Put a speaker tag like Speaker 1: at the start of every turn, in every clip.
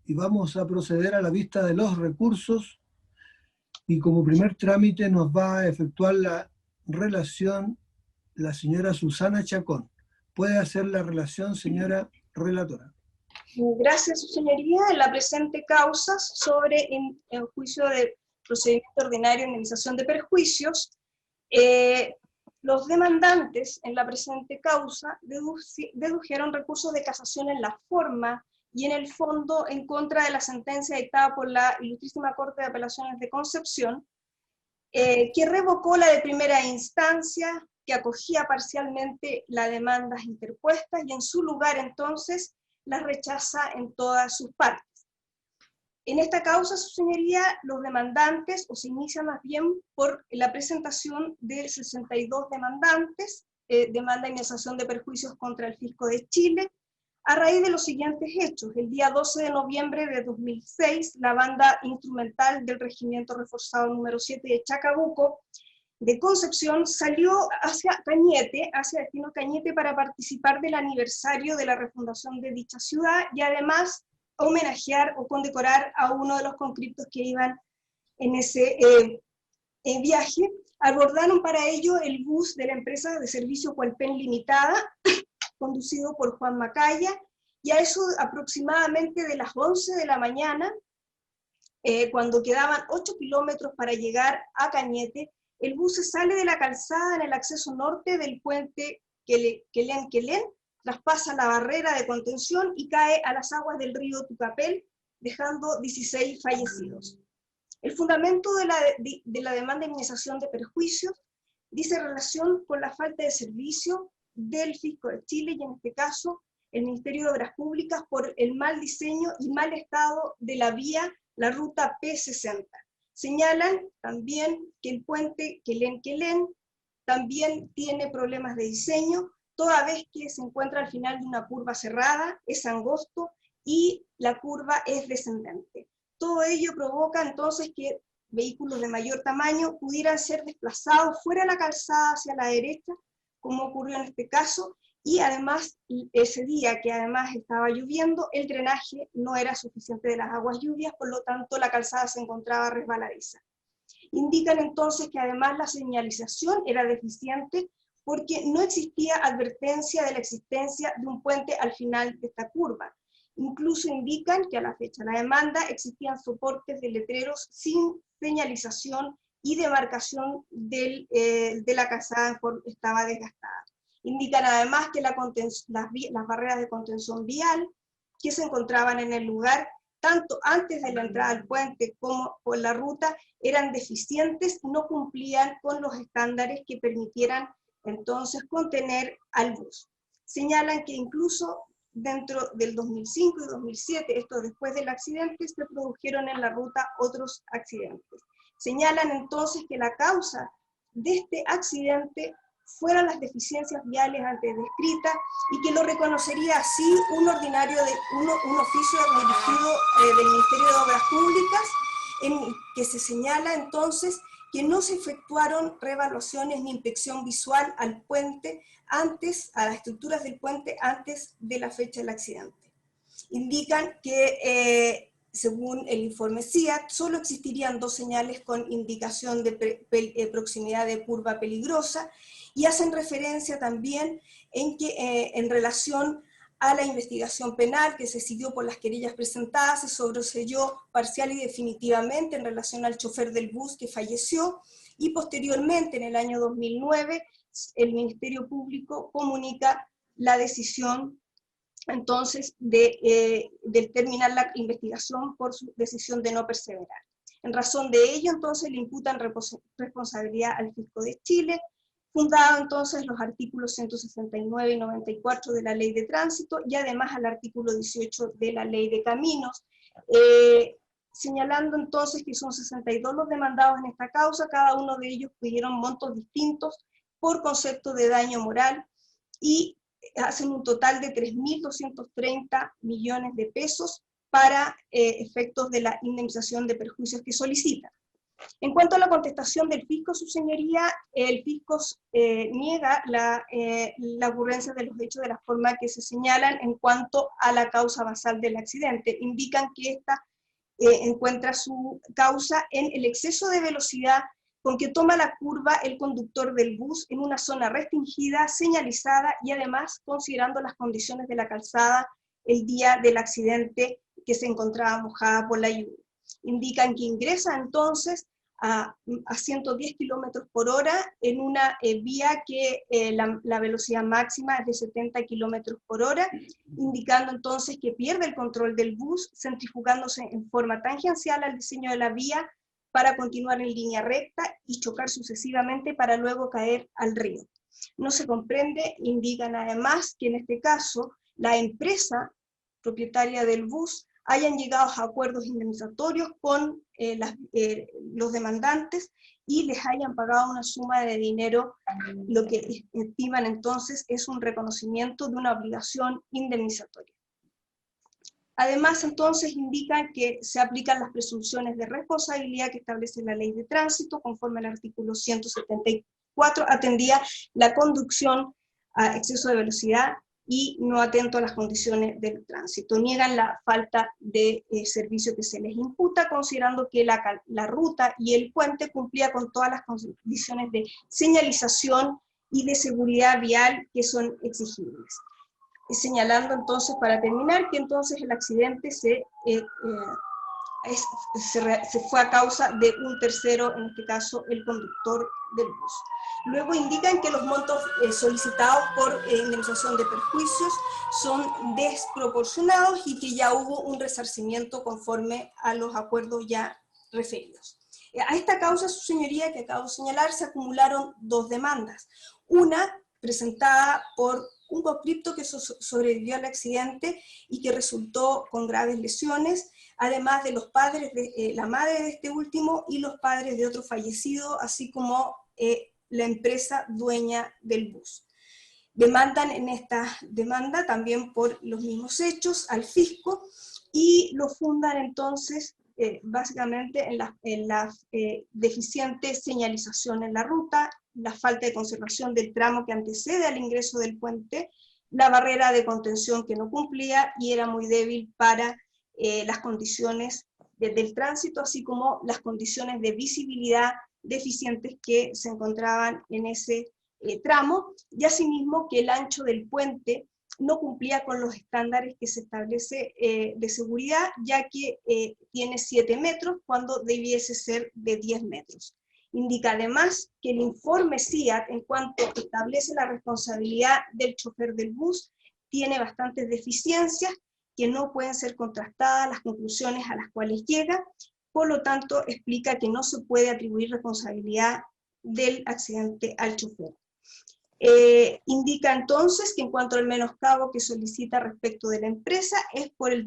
Speaker 1: y vamos a proceder a la vista de los recursos, y como primer trámite nos va a efectuar la relación la señora Susana Chacón. ¿Puede hacer la relación, señora relatora?
Speaker 2: Gracias, su señoría. En la presente causa sobre el juicio de procedimiento ordinario de indemnización de perjuicios, los demandantes en la presente causa dedujeron recursos de casación en la forma y en el fondo en contra de la sentencia dictada por la Ilustrísima Corte de Apelaciones de Concepción, que revocó la de primera instancia, que acogía parcialmente las demandas interpuestas y en su lugar entonces las rechaza en todas sus partes. En esta causa, su señoría, los demandantes, o se inician más bien por la presentación de 62 demandantes, demanda de indemnización de perjuicios contra el Fisco de Chile, a raíz de los siguientes hechos. El día 12 de noviembre de 2006, la banda instrumental del Regimiento Reforzado número 7 de Chacabuco, de Concepción, salió hacia Cañete, hacia destino Cañete, para participar del aniversario de la refundación de dicha ciudad y además homenajear o condecorar a uno de los conscriptos que iban en ese viaje. Abordaron para ello el bus de la empresa de servicio Cualpen Limitada, conducido por Juan Macaya, y a eso aproximadamente de las 11 de la mañana, cuando quedaban 8 kilómetros para llegar a Cañete, el bus se sale de la calzada en el acceso norte del puente Quelén, traspasa la barrera de contención y cae a las aguas del río Tucapel, dejando 16 fallecidos. El fundamento de la demanda de indemnización de perjuicios dice relación con la falta de servicio del Fisco de Chile y en este caso el Ministerio de Obras Públicas por el mal diseño y mal estado de la vía, la ruta P60. Señalan también que el puente Quelén también tiene problemas de diseño, toda vez que se encuentra al final de una curva cerrada, es angosto y la curva es descendente. Todo ello provoca entonces que vehículos de mayor tamaño pudieran ser desplazados fuera de la calzada hacia la derecha, como ocurrió en este caso, y además ese día que además estaba lloviendo, el drenaje no era suficiente de las aguas lluvias, por lo tanto la calzada se encontraba resbaladiza. Indican entonces que además la señalización era deficiente porque no existía advertencia de la existencia de un puente al final de esta curva. Incluso indican que a la fecha de la demanda existían soportes de letreros sin señalización y demarcación de la calzada estaba desgastada. Indican además que las barreras de contención vial que se encontraban en el lugar, tanto antes de la entrada al puente como por la ruta, eran deficientes y no cumplían con los estándares que permitieran entonces contener al bus. Señalan que incluso dentro del 2005 y 2007, esto después del accidente, se produjeron en la ruta otros accidentes. Señalan entonces que la causa de este accidente fueran las deficiencias viales antes descritas y que lo reconocería así un oficio dirigido del Ministerio de Obras Públicas, en que se señala entonces que no se efectuaron reevaluaciones ni inspección visual al puente antes, a las estructuras del puente antes de la fecha del accidente. Indican que según el informe CIAT, solo existirían 2 señales con indicación de proximidad de curva peligrosa, y hacen referencia también en relación a la investigación penal que se siguió por las querellas presentadas, se sobreseyó parcial y definitivamente en relación al chofer del bus que falleció, y posteriormente, en el año 2009, el Ministerio Público comunica la decisión entonces de terminar la investigación por su decisión de no perseverar. En razón de ello, entonces, le imputan responsabilidad al Fisco de Chile, fundado entonces los artículos 169 y 94 de la Ley de Tránsito, y además al artículo 18 de la Ley de Caminos, señalando entonces que son 62 los demandados en esta causa, cada uno de ellos pidieron montos distintos por concepto de daño moral, y hacen un total de 3.230 millones de pesos para efectos de la indemnización de perjuicios que solicitan. En cuanto a la contestación del fisco, su señoría, el fisco niega la ocurrencia de los hechos de la forma que se señalan en cuanto a la causa basal del accidente. Indican que esta encuentra su causa en el exceso de velocidad con que toma la curva el conductor del bus en una zona restringida, señalizada, y además considerando las condiciones de la calzada el día del accidente, que se encontraba mojada por la lluvia. Indican que ingresa entonces a 110 kilómetros por hora en una vía que la velocidad máxima es de 70 kilómetros por hora, indicando entonces que pierde el control del bus, centrifugándose en forma tangencial al diseño de la vía para continuar en línea recta y chocar sucesivamente para luego caer al río. No se comprende, indican además que en este caso la empresa propietaria del bus hayan llegado a acuerdos indemnizatorios con los demandantes y les hayan pagado una suma de dinero, lo que estiman entonces es un reconocimiento de una obligación indemnizatoria. Además, entonces, indican que se aplican las presunciones de responsabilidad que establece la Ley de Tránsito, conforme al artículo 174, atendía la conducción a exceso de velocidad y no atento a las condiciones del tránsito. Niegan la falta de servicio que se les imputa, considerando que la ruta y el puente cumplía con todas las condiciones de señalización y de seguridad vial que son exigibles. Señalando entonces, para terminar, que entonces el accidente se fue a causa de un tercero, en este caso el conductor del bus. Luego indican que los montos solicitados por indemnización de perjuicios son desproporcionados y que ya hubo un resarcimiento conforme a los acuerdos ya referidos. A esta causa, su señoría, que acabo de señalar, se acumularon dos demandas. Una presentada por un conscripto que sobrevivió al accidente y que resultó con graves lesiones, además de los padres de la madre de este último y los padres de otro fallecido, así como la empresa dueña del bus. Demandan en esta demanda también por los mismos hechos al fisco y lo fundan entonces básicamente en la deficiente señalización en la ruta, la falta de conservación del tramo que antecede al ingreso del puente, la barrera de contención que no cumplía y era muy débil para las condiciones del tránsito, así como las condiciones de visibilidad deficientes que se encontraban en ese tramo, y asimismo que el ancho del puente no cumplía con los estándares que se establece de seguridad, ya que tiene 7 metros cuando debiese ser de 10 metros. Indica además que el informe CIAT, en cuanto establece la responsabilidad del chofer del bus, tiene bastantes deficiencias que no pueden ser contrastadas las conclusiones a las cuales llega, por lo tanto explica que no se puede atribuir responsabilidad del accidente al chofer. Indica entonces que en cuanto al menoscabo que solicita respecto de la empresa es por el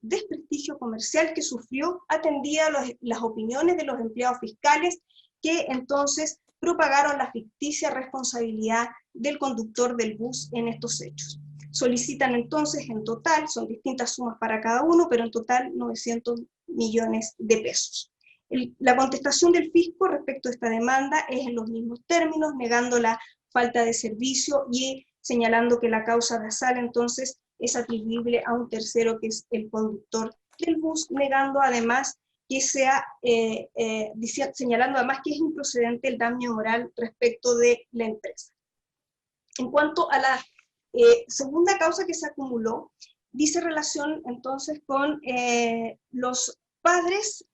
Speaker 2: desprestigio comercial que sufrió, atendida las opiniones de los empleados fiscales que entonces propagaron la ficticia responsabilidad del conductor del bus en estos hechos. Solicitan entonces en total, son distintas sumas para cada uno, pero en total 900 millones de pesos. La contestación del fisco respecto a esta demanda es en los mismos términos, negando la falta de servicio y señalando que la causa basal entonces es atribuible a un tercero que es el conductor del bus, negando además que sea, señalando además que es improcedente el daño moral respecto de la empresa. En cuanto a la segunda causa que se acumuló, dice relación entonces con los padres,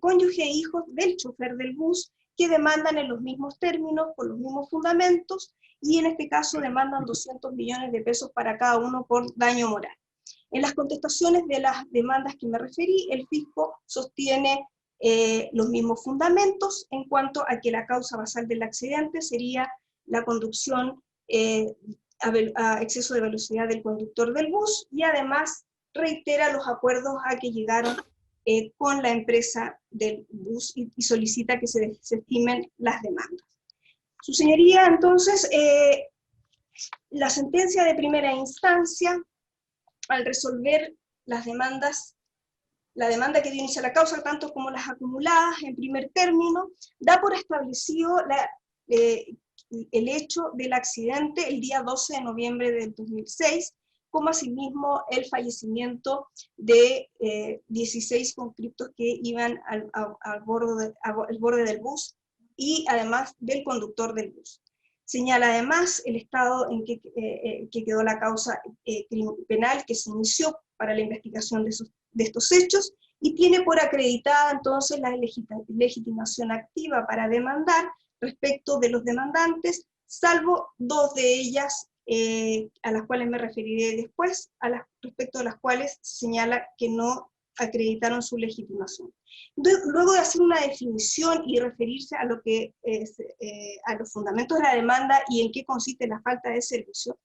Speaker 2: cónyuge e hijos del chofer del bus, que demandan en los mismos términos, con los mismos fundamentos, y en este caso demandan 200 millones de pesos para cada uno por daño moral. En las contestaciones de las demandas que me referí, el fisco sostiene los mismos fundamentos en cuanto a que la causa basal del accidente sería la conducción a exceso de velocidad del conductor del bus, y además reitera los acuerdos a que llegaron con la empresa del bus y solicita que se desestimen las demandas. Su señoría, entonces, la sentencia de primera instancia, al resolver las demandas la demanda que dio inicio a la causa, tanto como las acumuladas en primer término, da por establecido el hecho del accidente el día 12 de noviembre del 2006, como asimismo el fallecimiento de 16 conscriptos que iban al borde del bus, y además del conductor del bus. Señala además el estado en que quedó la causa penal que se inició para la investigación de estos hechos, y tiene por acreditada entonces la legitimación activa para demandar respecto de los demandantes, salvo dos de ellas, a las cuales me referiré después, respecto de las cuales señala que no acreditaron su legitimación. Luego de hacer una definición y referirse a lo que a los fundamentos de la demanda y en qué consiste la falta de servicio,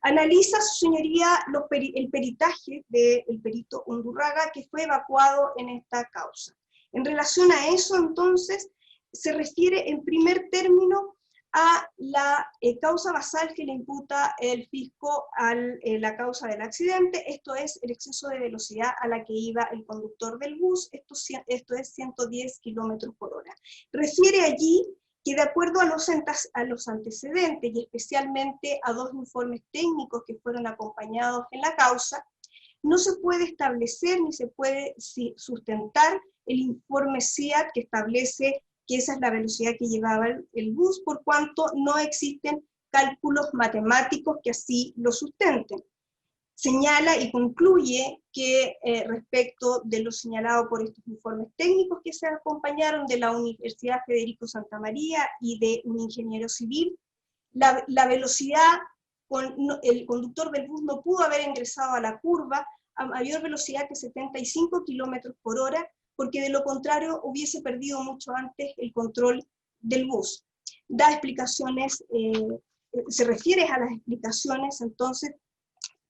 Speaker 2: analiza su señoría el peritaje del perito Undurraga, que fue evacuado en esta causa. En relación a eso, entonces, se refiere en primer término a la causa basal que le imputa el fisco a la causa del accidente, esto es el exceso de velocidad a la que iba el conductor del bus, esto es 110 kilómetros por hora. Refiere allí que de acuerdo a los antecedentes, y especialmente a dos informes técnicos que fueron acompañados en la causa, no se puede establecer ni se puede sustentar el informe CIAT que establece que esa es la velocidad que llevaba el bus, por cuanto no existen cálculos matemáticos que así lo sustenten. Señala y concluye que respecto de lo señalado por estos informes técnicos que se acompañaron de la Universidad Federico Santa María y de un ingeniero civil, la velocidad, el conductor del bus no pudo haber ingresado a la curva a mayor velocidad que 75 kilómetros por hora, porque de lo contrario hubiese perdido mucho antes el control del bus. Da explicaciones, se refiere a las explicaciones entonces,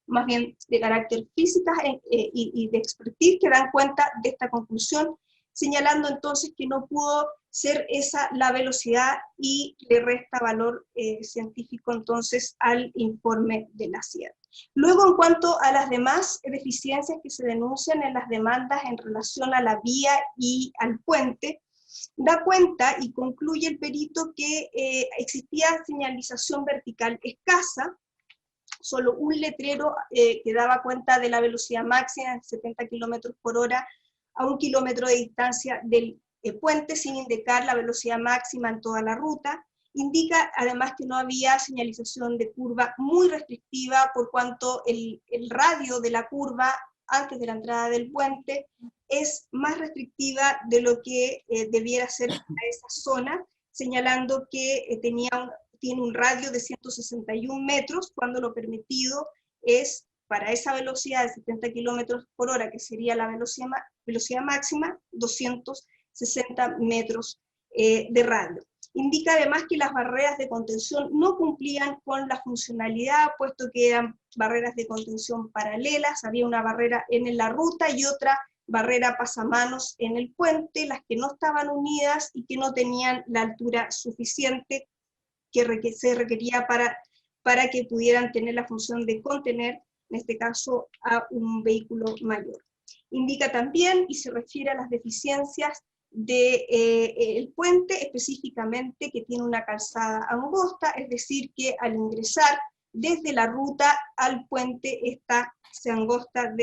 Speaker 2: más bien de carácter física y de expertise, que dan cuenta de esta conclusión, señalando entonces que no pudo ser esa la velocidad y le resta valor científico entonces al informe de la CIAT. Luego, en cuanto a las demás deficiencias que se denuncian en las demandas en relación a la vía y al puente, da cuenta y concluye el perito que existía señalización vertical escasa, solo un letrero que daba cuenta de la velocidad máxima de 70 kilómetros por hora a 1 kilómetro de distancia del puente, sin indicar la velocidad máxima en toda la ruta. Indica además que no había señalización de curva muy restrictiva, por cuanto el radio de la curva antes de la entrada del puente es más restrictiva de lo que debiera ser para esa zona, señalando que tiene un radio de 161 metros, cuando lo permitido es, para esa velocidad de 70 kilómetros por hora, que sería la velocidad máxima, 260 metros de radio. Indica además que las barreras de contención no cumplían con la funcionalidad, puesto que eran barreras de contención paralelas, había una barrera en la ruta y otra barrera pasamanos en el puente, las que no estaban unidas y que no tenían la altura suficiente que se requería para que pudieran tener la función de contener, en este caso, a un vehículo mayor. Indica también y se refiere a las deficiencias del puente, específicamente que tiene una calzada angosta, es decir, que al ingresar desde la ruta al puente esta se angosta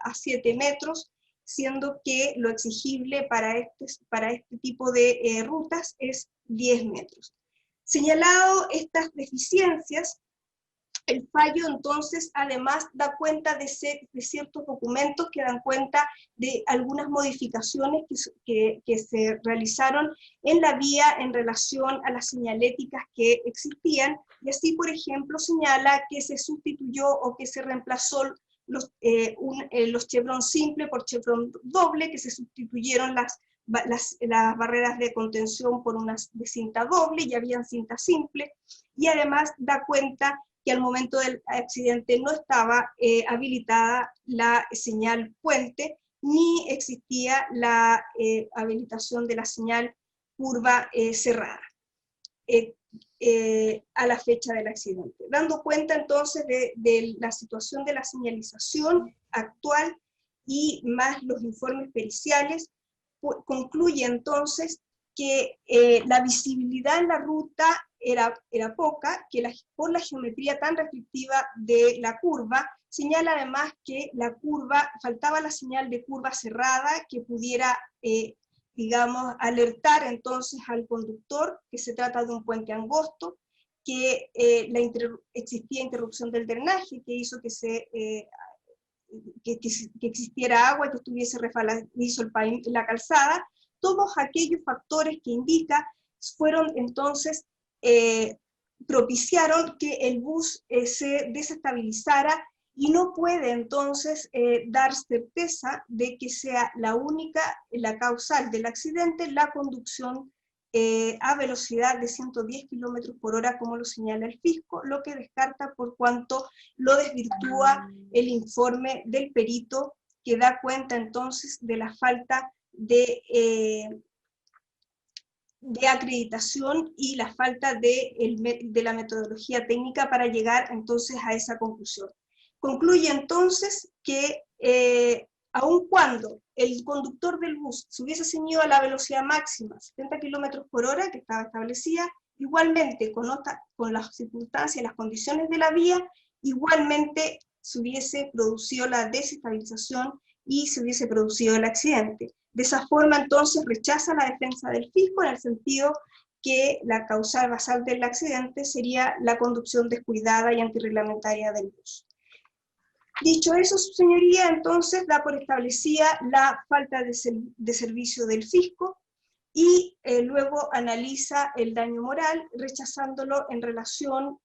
Speaker 2: a 7 metros, siendo que lo exigible para este tipo de rutas es 10 metros. Señalado estas deficiencias, el fallo entonces además da cuenta de ciertos documentos que dan cuenta de algunas modificaciones que se realizaron en la vía en relación a las señaléticas que existían, y así por ejemplo señala que se sustituyó o que se reemplazó los chevron simple por chevron doble, que se sustituyeron las barreras de contención por unas de cinta doble, y habían cinta simple, y además da cuenta que al momento del accidente no estaba habilitada la señal puente, ni existía la habilitación de la señal curva cerrada a la fecha del accidente. Dando cuenta entonces de la situación de la señalización actual, y más los informes periciales, concluye entonces que la visibilidad en la ruta era poca, que por la geometría tan restrictiva de la curva. Señala además que la curva, faltaba la señal de curva cerrada que pudiera, digamos, alertar entonces al conductor que se trata de un puente angosto, que existía interrupción del drenaje, que hizo que existiera agua, que estuviese resbaladizo la calzada. Todos aquellos factores que indica fueron entonces, propiciaron que el bus se desestabilizara, y no puede entonces dar certeza de que sea la causal del accidente, la conducción a velocidad de 110 km por hora, como lo señala el fisco, lo que descarta por cuanto lo desvirtúa el informe del perito, que da cuenta entonces de la falta de acreditación y la falta de la metodología técnica para llegar entonces a esa conclusión. Concluye entonces que aun cuando el conductor del bus se hubiese ceñido a la velocidad máxima, 70 km por hora, que estaba establecida, igualmente con las circunstancias, las condiciones de la vía, igualmente se hubiese producido la desestabilización y se hubiese producido el accidente. De esa forma entonces rechaza la defensa del fisco en el sentido que la causal basal del accidente sería la conducción descuidada y antirreglamentaria del bus. Dicho eso, su señoría entonces da por establecida la falta de servicio del fisco y luego analiza el daño moral, rechazándolo en relación,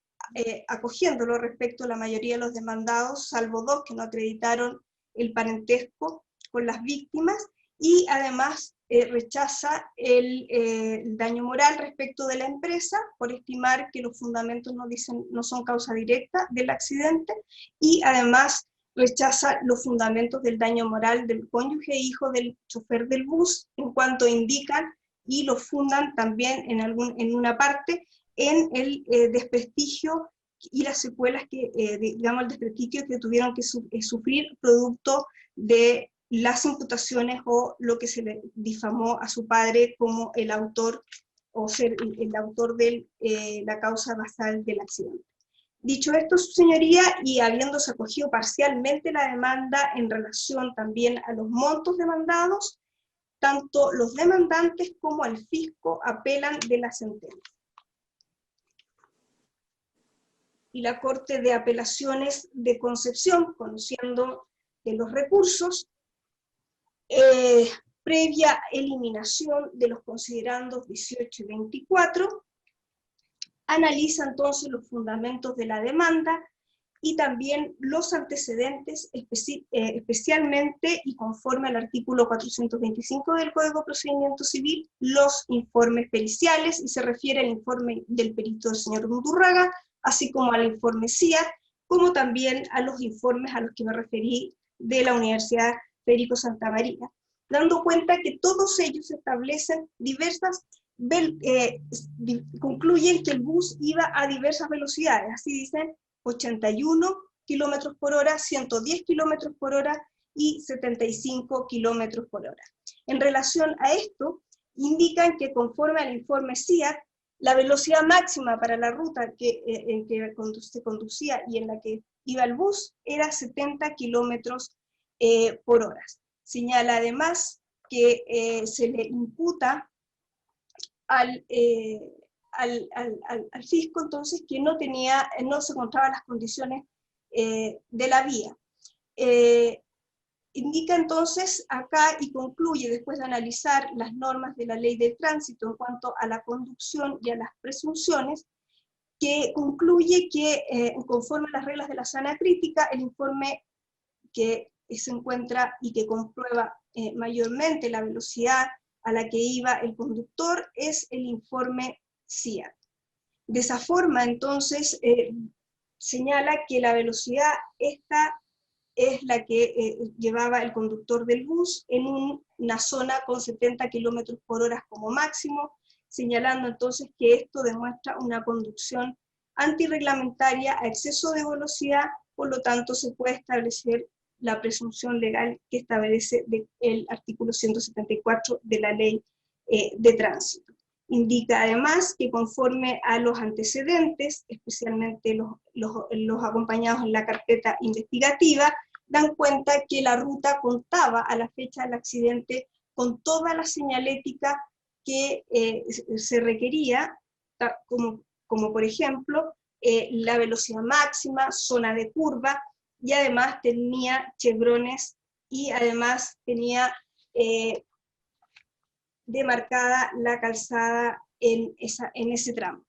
Speaker 2: acogiéndolo respecto a la mayoría de los demandados, salvo 2 que no acreditaron el parentesco con las víctimas, y además rechaza el daño moral respecto de la empresa por estimar que los fundamentos no son causa directa del accidente, y además rechaza los fundamentos del daño moral del cónyuge e hijo del chofer del bus, en cuanto indican y lo fundan también en una parte en el desprestigio y las secuelas digamos el desprestigio que tuvieron que sufrir producto de las imputaciones o lo que se le difamó a su padre como el autor o ser el autor de la causa basal del accidente. Dicho esto, su señoría, y habiéndose acogido parcialmente la demanda en relación también a los montos demandados, tanto los demandantes como el fisco apelan de la sentencia. Y la Corte de Apelaciones de Concepción, conociendo de los recursos, previa eliminación de los considerandos 18 y 24, analiza entonces los fundamentos de la demanda y también los antecedentes, especialmente y conforme al artículo 425 del Código de Procedimiento Civil, los informes periciales, y se refiere al informe del perito del señor Undurraga, así como al informe CIAT, como también a los informes a los que me referí de la Universidad Federico Santa María, dando cuenta que todos ellos establecen concluyen que el bus iba a diversas velocidades, así dicen 81 km por hora, 110 km por hora y 75 km por hora. En relación a esto, indican que conforme al informe CIAT, la velocidad máxima para la ruta en que se conducía y en la que iba el bus era 70 km por hora. Señala además que se le imputa al fisco entonces que no se encontraban las condiciones de la vía. Indica entonces acá y concluye, después de analizar las normas de la ley de tránsito en cuanto a la conducción y a las presunciones, que concluye que conforme a las reglas de la sana crítica, el informe que se encuentra y que comprueba mayormente la velocidad a la que iba el conductor es el informe CIAT. De esa forma, entonces, señala que la velocidad esta es la que llevaba el conductor del bus en una zona con 70 km por hora como máximo, señalando entonces que esto demuestra una conducción antirreglamentaria a exceso de velocidad, por lo tanto se puede establecer la presunción legal que establece el artículo 174 de la Ley de Tránsito. Indica además que conforme a los antecedentes, especialmente los acompañados en la carpeta investigativa, dan cuenta que la ruta contaba a la fecha del accidente con toda la señalética que se requería, como por ejemplo la velocidad máxima, zona de curva, y además tenía chevrones y además tenía demarcada la calzada en ese tramo.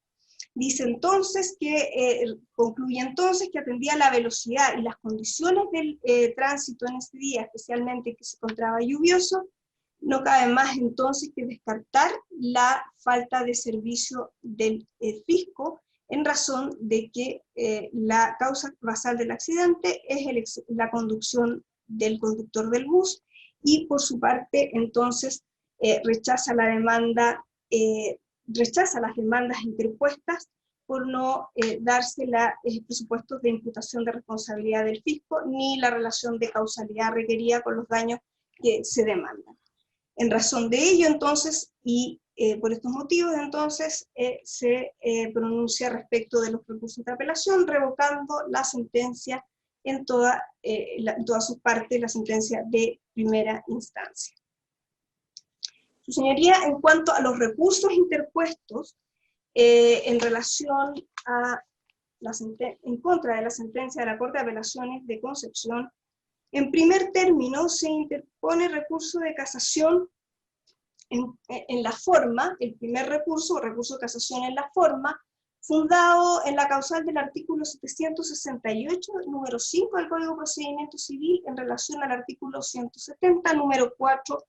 Speaker 2: Dice entonces que, concluye entonces que atendía la velocidad y las condiciones del tránsito en ese día, especialmente que se encontraba lluvioso, no cabe más entonces que descartar la falta de servicio del fisco, en razón de que la causa basal del accidente es la conducción del conductor del bus, y por su parte entonces rechaza la demanda, rechaza las demandas interpuestas por no darse presupuestos de imputación de responsabilidad del fisco, ni la relación de causalidad requerida con los daños que se demandan. En razón de ello, entonces, y por estos motivos, entonces, se pronuncia respecto de los recursos de apelación, revocando la sentencia en todas sus partes, la sentencia de primera instancia. Su señoría, en cuanto a los recursos interpuestos en relación a en contra de la sentencia de la Corte de Apelaciones de Concepción, en primer término se interpone recurso de casación en la forma, el primer recurso de casación en la forma, fundado en la causal del artículo 768, número 5 del Código de Procedimiento Civil, en relación al artículo 170, número 4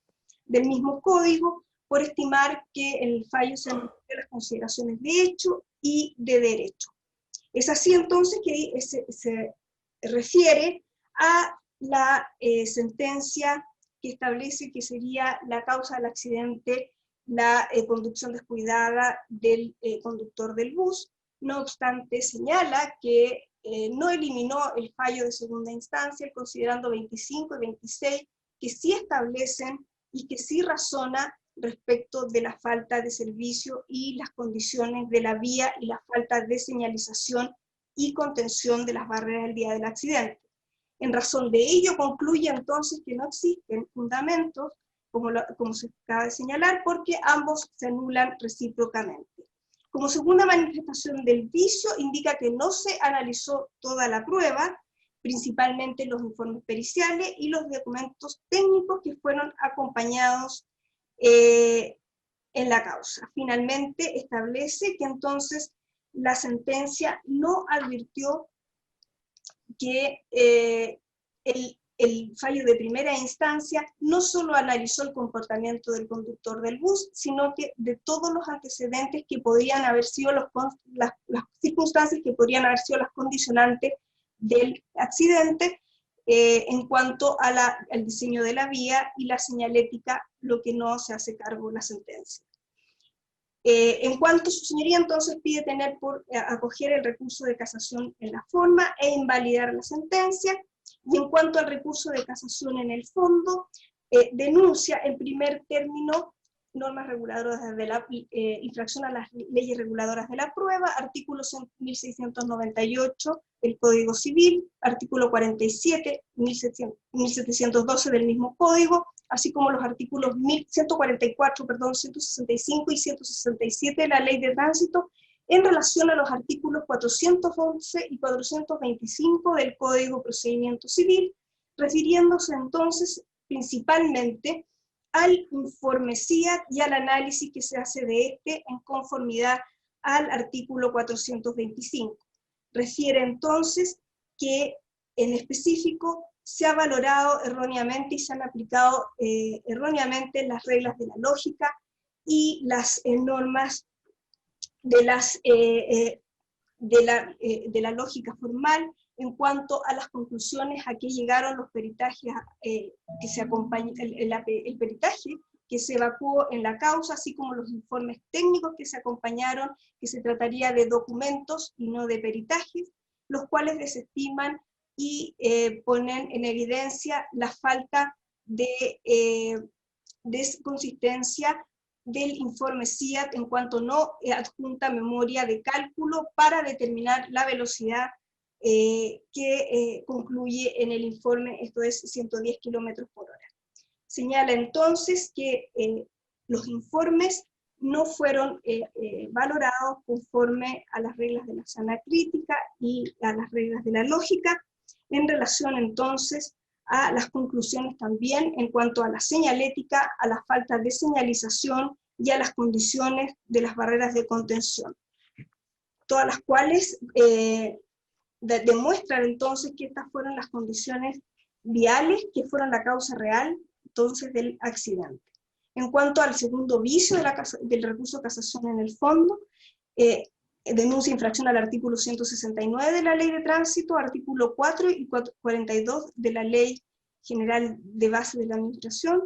Speaker 2: del mismo código, por estimar que el fallo se anunció las consideraciones de hecho y de derecho. Es así entonces que se refiere a la sentencia que establece que sería la causa del accidente la conducción descuidada del conductor del bus. No obstante, señala que no eliminó el fallo de segunda instancia, considerando 25 y 26, que sí establecen y que sí razona respecto de la falta de servicio y las condiciones de la vía y la falta de señalización y contención de las barreras del día del accidente. En razón de ello, concluye entonces que no existen fundamentos, como se acaba de señalar, porque ambos se anulan recíprocamente. Como segunda manifestación del vicio, indica que no se analizó toda la prueba, principalmente los informes periciales y los documentos técnicos que fueron acompañados en la causa. Finalmente, establece que entonces la sentencia no advirtió que el fallo de primera instancia no solo analizó el comportamiento del conductor del bus, sino que de todos los antecedentes que podrían haber sido las circunstancias que podrían haber sido las condicionantes del accidente, en cuanto a al diseño de la vía y la señalética, lo que no se hace cargo la sentencia. En cuanto su señoría entonces pide tener por acoger el recurso de casación en la forma e invalidar la sentencia, y en cuanto al recurso de casación en el fondo, denuncia en primer término normas reguladoras de la infracción a las leyes reguladoras de la prueba, artículo 1698 del Código Civil, artículo 47, 1712 del mismo Código, así como los artículos 144, 165 y 167 de la Ley de Tránsito, en relación a los artículos 411 y 425 del Código de Procedimiento Civil, refiriéndose entonces principalmente al informe CIAT y al análisis que se hace de este en conformidad al artículo 425. Refiere entonces que en específico se ha valorado erróneamente y se han aplicado erróneamente las reglas de la lógica y las normas de la lógica formal en cuanto a las conclusiones a que llegaron los peritajes que se acompañan, el peritaje que se evacuó en la causa, así como los informes técnicos que se acompañaron, que se trataría de documentos y no de peritajes, los cuales desestiman y ponen en evidencia la falta de consistencia del informe CIAT en cuanto no adjunta memoria de cálculo para determinar la velocidad que concluye en el informe, esto es 110 km por hora. Señala entonces que los informes no fueron valorados conforme a las reglas de la sana crítica y a las reglas de la lógica, en relación entonces a las conclusiones también en cuanto a la señalética, a la falta de señalización y a las condiciones de las barreras de contención, todas las cuales demuestran entonces que estas fueron las condiciones viales que fueron la causa real entonces del accidente. En cuanto al segundo vicio del recurso de casación en el fondo, denuncia infracción al artículo 169 de la Ley de Tránsito, artículo 4 y 42 de la Ley General de Base de la Administración,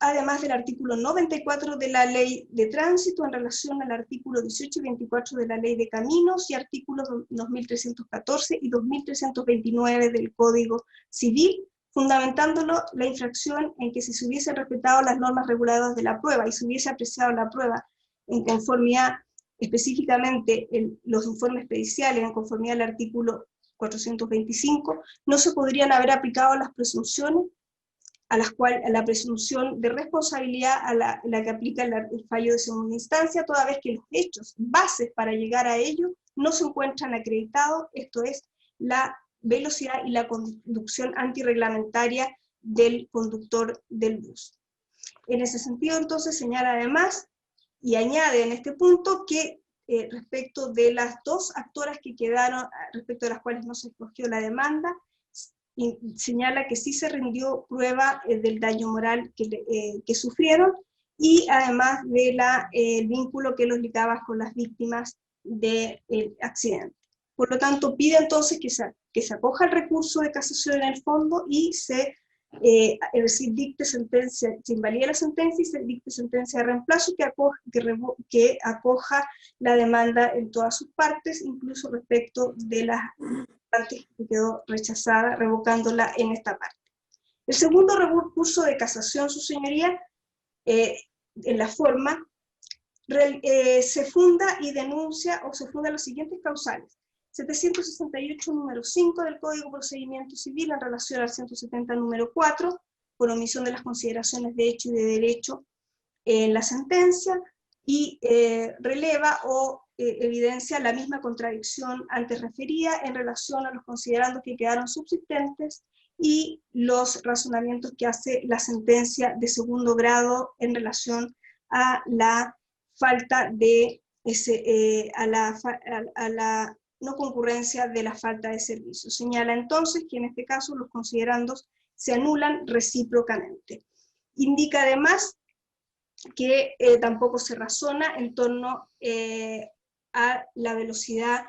Speaker 2: además del artículo 94 de la Ley de Tránsito en relación al artículo 18 y 24 de la Ley de Caminos y artículos 2314 y 2329 del Código Civil, fundamentándolo la infracción en que si se hubiesen respetado las normas reguladoras de la prueba y se hubiese apreciado la prueba en conformidad, específicamente los informes periciales en conformidad al artículo 425, no se podrían haber aplicado las presunciones a la presunción de responsabilidad a la que aplica el fallo de segunda instancia, toda vez que los hechos, bases para llegar a ello, no se encuentran acreditados, esto es, la velocidad y la conducción antirreglamentaria del conductor del bus. En ese sentido, entonces, señala además, y añade en este punto, que respecto de las dos actoras que quedaron, respecto de las cuales no se escogió la demanda, y señala que sí se rindió prueba del daño moral que sufrieron, y además del vínculo que los ligaba con las víctimas del accidente. Por lo tanto, pide entonces que se acoja el recurso de casación en el fondo y se dicte sentencia, se invalide la sentencia y se dicte sentencia de reemplazo que acoja la demanda en todas sus partes, incluso respecto de las partes que quedó rechazada, revocándola en esta parte. El segundo recurso de casación, su señoría, en la forma, se funda y denuncia, o se funda los siguientes causales: 768 número 5 del Código de Procedimiento Civil en relación al 170 número 4, por omisión de las consideraciones de hecho y de derecho en la sentencia, y releva o evidencia la misma contradicción antes referida en relación a los considerandos que quedaron subsistentes y los razonamientos que hace la sentencia de segundo grado en relación a la falta de a la no concurrencia de la falta de servicio. Señala entonces que en este caso los considerandos se anulan recíprocamente. Indica además que tampoco se razona en torno a la velocidad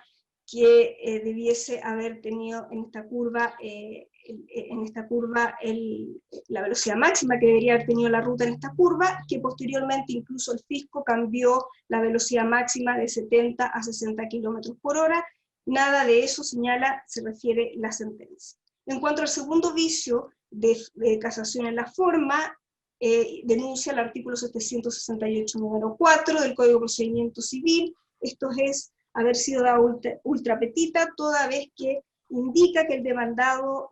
Speaker 2: que debiese haber tenido en esta curva, la velocidad máxima que debería haber tenido la ruta en esta curva, que posteriormente incluso el fisco cambió la velocidad máxima de 70 a 60 km por hora, nada de eso señala, se refiere la sentencia. En cuanto al segundo vicio de casación en la forma, denuncia el artículo 768 número 4 del Código de Procedimiento Civil, esto es haber sido dado ultra petita, toda vez que indica que el demandado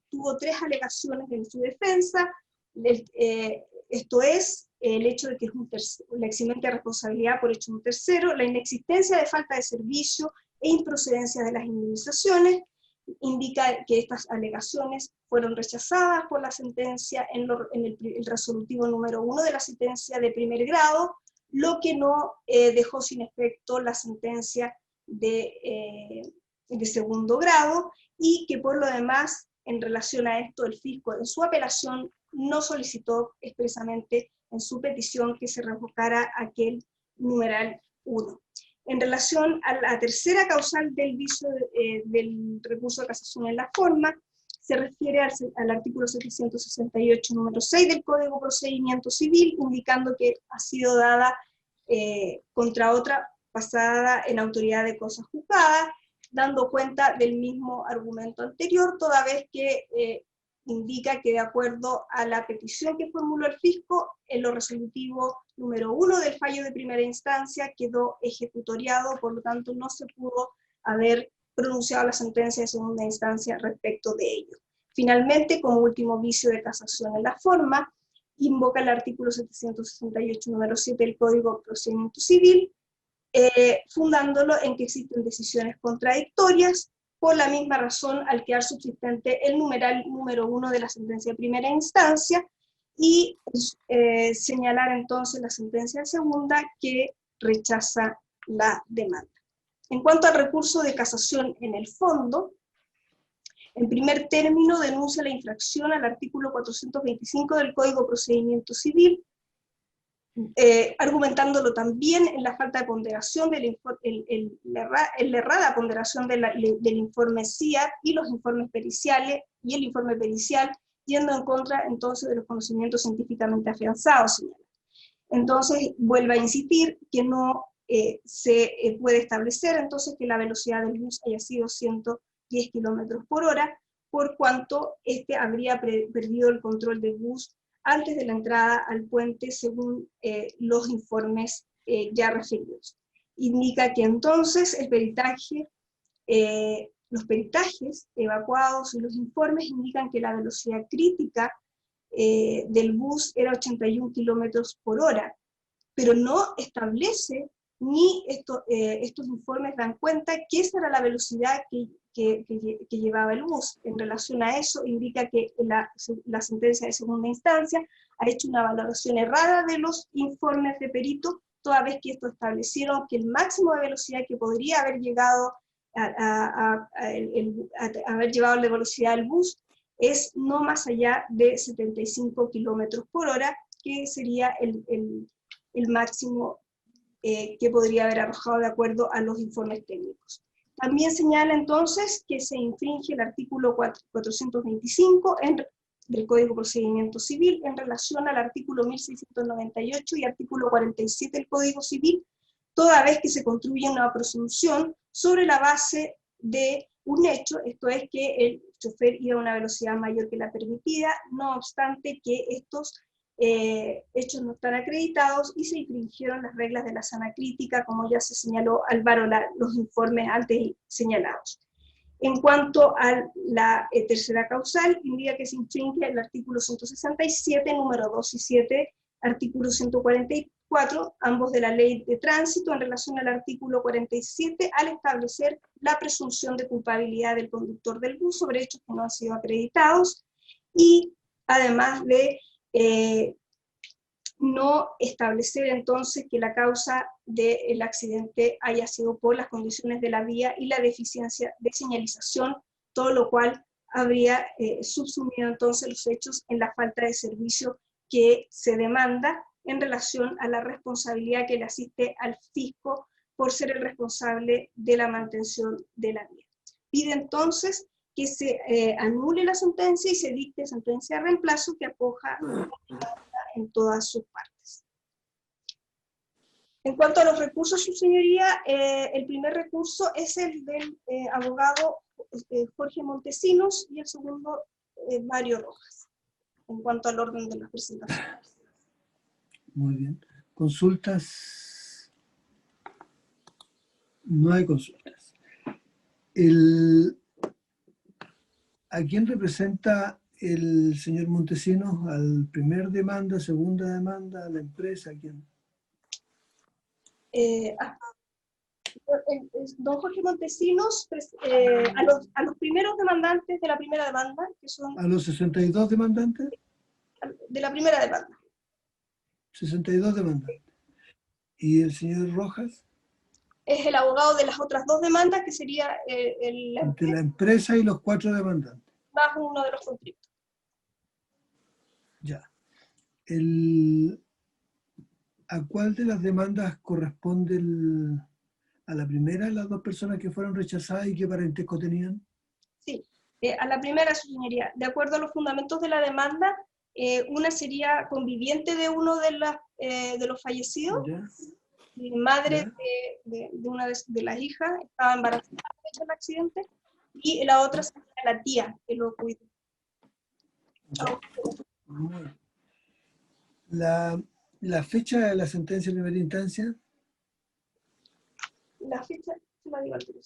Speaker 2: tuvo 3 alegaciones en su defensa, esto es el hecho de que es la eximente de responsabilidad por hecho de un tercero, la inexistencia de falta de servicio e improcedencia de las indemnizaciones, indica que estas alegaciones fueron rechazadas por la sentencia en el resolutivo número 1 de la sentencia de primer grado, lo que no dejó sin efecto la sentencia de segundo grado, y que por lo demás, en relación a esto, el fisco en su apelación no solicitó expresamente en su petición que se revocara aquel numeral 1. En relación a la tercera causal del vicio del recurso de casación en la forma, se refiere al artículo 768 número 6 del Código de Procedimiento Civil, indicando que ha sido dada contra otra pasada en autoridad de cosas juzgadas, dando cuenta del mismo argumento anterior, toda vez que indica que de acuerdo a la petición que formuló el fisco, en lo resolutivo número 1 del fallo de primera instancia quedó ejecutoriado, por lo tanto no se pudo haber pronunciado la sentencia de segunda instancia respecto de ello. Finalmente, como último vicio de casación en la forma, invoca el artículo 768, número 7 del Código de Procedimiento Civil, fundándolo en que existen decisiones contradictorias, por la misma razón al quedar subsistente el numeral número 1 de la sentencia de primera instancia, y señalar entonces la sentencia de segunda que rechaza la demanda. En cuanto al recurso de casación en el fondo, en primer término denuncia la infracción al artículo 425 del Código de Procedimiento Civil, argumentándolo también en la falta de ponderación, la errada ponderación del informe CIA y los informes periciales, y el informe pericial, yendo en contra entonces de los conocimientos científicamente afianzados, señala. Entonces vuelve a insistir que no se puede establecer entonces que la velocidad del bus haya sido 110 km/h, por cuanto este habría perdido el control del bus antes de la entrada al puente, según los informes ya referidos. Indica que entonces el peritaje, los peritajes evacuados y los informes indican que la velocidad crítica del bus era 81 km/h, pero no establece, ni estos informes dan cuenta que esa era la velocidad que llevaba el bus. En relación a eso, indica que la sentencia de segunda instancia ha hecho una valoración errada de los informes de perito, toda vez que estos establecieron que el máximo de velocidad que podría haber llegado haber llevado la velocidad del bus es no más allá de 75 km/h, que sería el máximo que podría haber arrojado de acuerdo a los informes técnicos. También señala entonces que se infringe el artículo 425 del Código de Procedimiento Civil en relación al artículo 1698 y artículo 47 del Código Civil, toda vez que se construye una presunción sobre la base de un hecho, esto es que el chofer iba a una velocidad mayor que la permitida, no obstante que estos hechos no están acreditados y se infringieron las reglas de la sana crítica, como ya se señaló al valorar los informes antes señalados. En cuanto a la tercera causal, indica que se infringe el artículo 167, número 2 y 7, artículo 144, ambos de la Ley de Tránsito, en relación al artículo 47, al establecer la presunción de culpabilidad del conductor del bus sobre hechos que no han sido acreditados, y además de no establecer entonces que la causa del accidente haya sido por las condiciones de la vía y la deficiencia de señalización, todo lo cual habría subsumido entonces los hechos en la falta de servicio que se demanda en relación a la responsabilidad que le asiste al fisco por ser el responsable de la mantención de la vía. Pide entonces que se anule la sentencia y se dicte sentencia de reemplazo que acoja en todas sus partes. En cuanto a los recursos, su señoría, el primer recurso es el del abogado Jorge Montesinos y el segundo Mario Rojas, en cuanto al orden de las presentaciones.
Speaker 1: Muy bien. ¿Consultas? No hay consultas. ¿A quién representa el señor Montesinos? ¿Al primer demanda, segunda demanda, a la empresa? ¿A quién?
Speaker 2: Don Jorge Montesinos, a los primeros demandantes de la primera demanda, que son...
Speaker 1: ¿A los 62 demandantes?
Speaker 2: De la primera demanda.
Speaker 1: 62 demandantes. ¿Y el señor Rojas?
Speaker 2: Es el abogado de las otras dos demandas, que sería
Speaker 1: entre la empresa y los 4 demandantes.
Speaker 2: Más uno de los conflictos.
Speaker 1: Ya. ¿A cuál de las demandas corresponde a la primera, las 2 personas que fueron rechazadas y qué parentesco tenían?
Speaker 2: Sí, a la primera, su señoría. De acuerdo a los fundamentos de la demanda, una sería conviviente de uno de los fallecidos.
Speaker 1: ¿Ya?
Speaker 2: madre
Speaker 1: ¿Ya?
Speaker 2: de una de las hijas estaba embarazada del accidente, y la otra sería la tía que lo cuidó.
Speaker 1: Ya. Muy bien. La fecha de la sentencia de primera instancia,
Speaker 2: La fecha se la digo al tiro.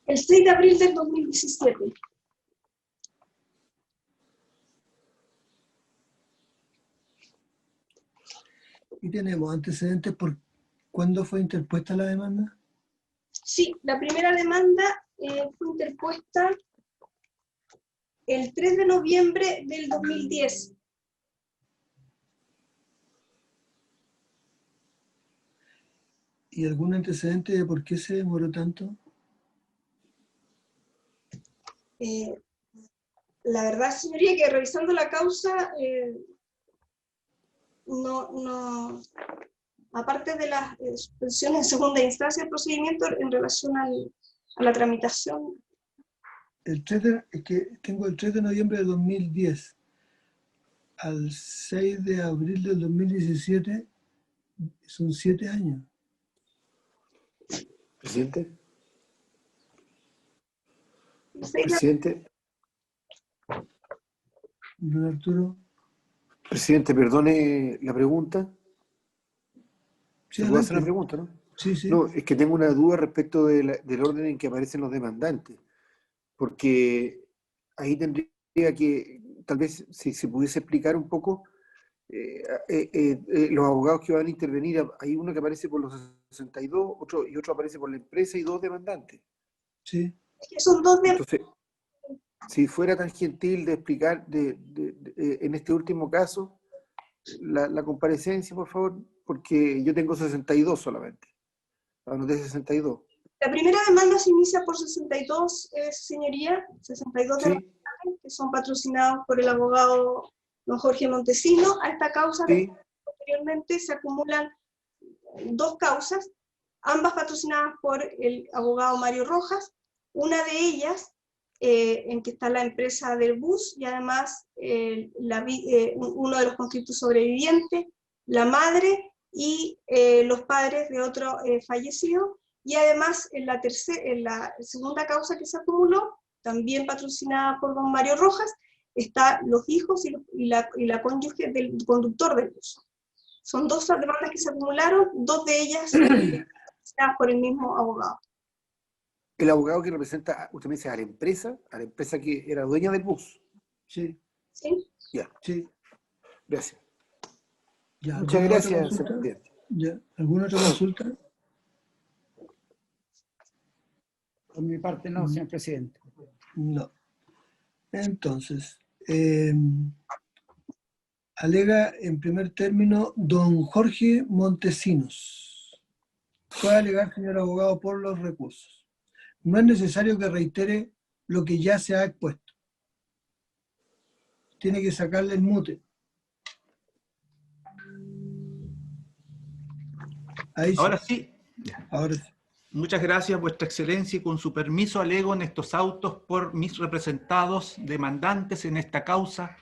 Speaker 2: El 6 de abril del 2017.
Speaker 1: y tenemos antecedentes por cuándo fue interpuesta la demanda.
Speaker 2: Sí, la primera demanda fue interpuesta el 3 de noviembre del 2010.
Speaker 1: ¿Y algún antecedente de por qué se demoró tanto?
Speaker 2: La verdad, señoría, que revisando la causa, aparte de las suspensiones en segunda instancia del procedimiento en relación a la tramitación.
Speaker 1: Es que tengo el 3 de noviembre de 2010 al 6 de abril del 2017, son 7 años.
Speaker 3: Presidente.
Speaker 2: El 6 de
Speaker 3: Presidente.
Speaker 1: Don Arturo.
Speaker 3: Presidente, perdone la pregunta.
Speaker 1: Sí,
Speaker 3: ¿Se puede hacer una
Speaker 1: adelante.
Speaker 3: pregunta, no?
Speaker 1: Sí, sí.
Speaker 3: No, es que tengo una duda respecto del orden en que aparecen los demandantes, porque ahí tendría que, tal vez, si se pudiese explicar un poco, los abogados que van a intervenir, hay uno que aparece por los 62, otro aparece por la empresa y dos demandantes.
Speaker 1: Sí.
Speaker 2: Son dos demandantes.
Speaker 3: Entonces, si fuera tan gentil de explicar en este último caso la comparecencia, por favor, porque yo tengo 62 solamente. Anoté 62.
Speaker 2: La primera demanda se inicia por 62, señoría, 62
Speaker 3: Sí,
Speaker 2: demandantes que son patrocinados por el abogado don Jorge Montesino. A esta causa,
Speaker 3: sí.
Speaker 2: posteriormente, se acumulan dos causas, ambas patrocinadas por el abogado Mario Rojas, una de ellas en que está la empresa del bus, y además uno de los conscriptos sobrevivientes, la madre y los padres de otro fallecido, y además en la segunda causa que se acumuló, también patrocinada por don Mario Rojas, están los hijos y la cónyuge del conductor del bus. Son dos demandas que se acumularon, dos de ellas patrocinadas por el mismo abogado.
Speaker 3: El abogado que representa, usted me dice, a la empresa que era dueña del bus.
Speaker 1: Sí.
Speaker 2: ¿Sí?
Speaker 3: Ya,
Speaker 1: Sí.
Speaker 3: gracias.
Speaker 1: Ya,
Speaker 3: Muchas
Speaker 1: ¿alguna otra
Speaker 3: gracias,
Speaker 1: consulta?
Speaker 3: presidente.
Speaker 1: Ya, ¿alguna otra consulta?
Speaker 4: Por mi parte no, señor presidente.
Speaker 1: No. Entonces, alega en primer término don Jorge Montesinos. Puede alegar, señor abogado, por los recursos. No es necesario que reitere lo que ya se ha expuesto. Tiene que sacarle el mute. Ahí sí.
Speaker 5: Ahora sí.
Speaker 1: Ahora sí.
Speaker 5: Muchas gracias, Vuestra Excelencia, y con su permiso alego en estos autos por mis representados demandantes en esta causa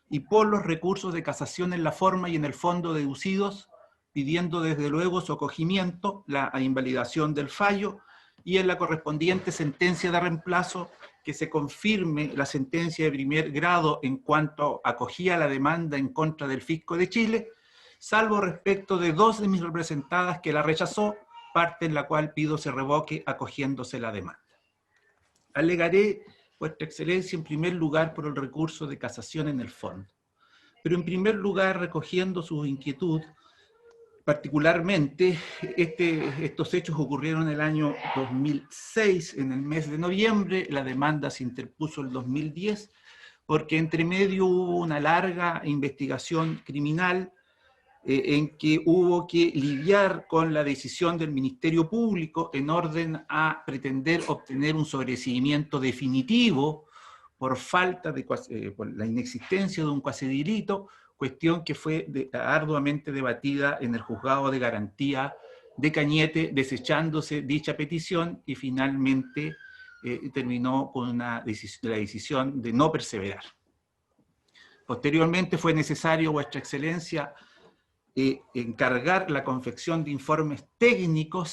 Speaker 5: y por los recursos de casación en la forma y en el fondo deducidos, pidiendo desde luego su acogimiento, la invalidación del fallo y en la correspondiente sentencia de reemplazo que se confirme la sentencia de primer grado en cuanto acogía la demanda en contra del Fisco de Chile, salvo respecto de dos de mis representadas que la rechazó, parte en la cual pido se revoque acogiéndose la demanda. Alegaré, Vuestra Excelencia, en primer lugar por el recurso de casación en el fondo. Pero en primer lugar, recogiendo su inquietud, particularmente, estos hechos ocurrieron en el año 2006, en el mes de noviembre, la demanda se interpuso el 2010, porque entre medio hubo una larga investigación criminal en que hubo que lidiar con la decisión del Ministerio Público en orden a pretender obtener un sobreseimiento definitivo por falta de por la inexistencia de un cuasedilito, cuestión que fue arduamente debatida en el Juzgado de Garantía de Cañete, desechándose dicha petición y finalmente terminó con la decisión de no perseverar. Posteriormente fue necesario, Vuestra Excelencia, encargar la confección de informes técnicos